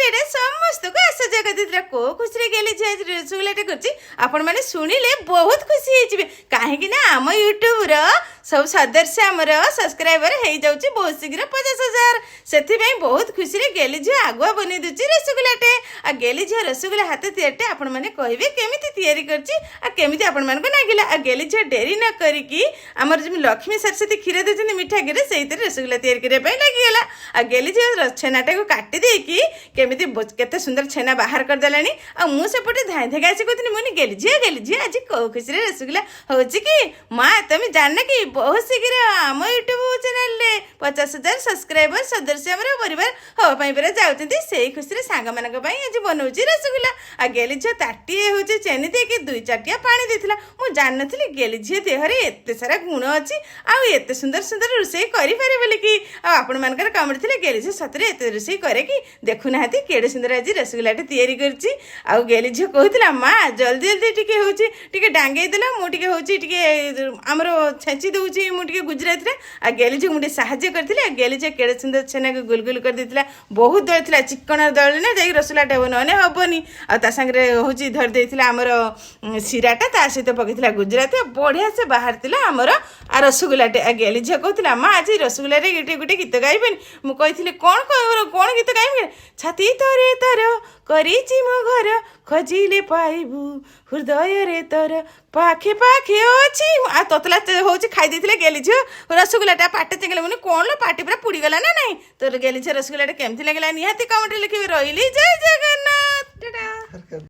एडे समस्त को आश्चर्य कर को खुशी गेली रसगुल्लाटे कर शुणिले बहुत खुशी होइजिबे काहेकि ना आम यूट्यूब रो सब सदस्य आमर सब्सक्राइबर हो जाउची बहुत शीघ्र 50,000 से बहुत खुशी रे गेली झी आगुआ बनी दूची रसगुल्लाटे आ गेली झी रसगुल्ला हाथ तियारटे आपण माने कहबे केमिति तैयारी करची आ केमिति आपण मान को नागिला आ गेली झी डेरी न करिकी हमर जे लक्ष्मी सरस्वती खीर देछन मिठा गिरे सेहितरे रसगुल्ला तैयारी करे पई लागी गेला आ गेली झी छेनाटा को काटी देकी केमिति केते सुंदर छेना बाहर कर देलानी आ मु सेपटे धाई धाई आसी कहतनी मुनी गेली झी आज को खुशी रे रसगुल्ला होची कि मां तुम जानना कि बहुत शीघ्र आम यूट्यूब चैनल रे 50,000 सब्सक्राइबर सदस्य हमर परिवार हो पई परे जाउतंती सेही खुशी रे सांग मानक पई आज बनौची रसगुल्ला आ गेली झी ताटी होची चेनी देकी 2-4 पानी देथिला मु जान नथली गेली झी देहरे एते सारा गुण अछि आ एते सुंदर सुंदर रोषे करि पारे बोली कि आपण मानकर कमेंट थिले गेली झी सतरे एते रोषे करे कि देखु नाहती केडे सुंदर आज रसगुल्लाटे तैयारी करची आ गेली झी कहतिला मां जल्दी जल्दी टिके होची टिके डांगेई देला मु टिके होची टिके हमरो छेची दउची मु टिके गुजरात रे आ गेली झी मुटे सहाय्य करथिले आ गेली झी केडे सुंदर छेना के गुलगुल कर देथिला बहुत दळ थिला चिकन दळ ने जाई रसगुल्लाटे नने हबनी आ ता संगे होची धर देथिला हमरो सिराटा ता सहित पकेथिला गुजरात बढ़िया से बाहर थिला हमरो आ रसगुल्लाटे आ गेली झी कहतिला मां आज रसगुल्ला रे गुटे गीत गाइबेन मु कहिथिले कोन गीत गाइबे छाती तोरे तोर करिछि मो घर खजिले पाइबू हृदय रे तोर पाखे पाखे अछि आ ततला होछि खाइ देथिले गेली झी रसगुल्लाटा पाटे चंगले मुने कोन लो पाटी पूरा पुड़ी गला ना नहीं तोर गेली झी रसगुल्लाटा केमथि लागला निहाती कमेंट लिखिबे रहिली जय जगन्नाथ टाटा।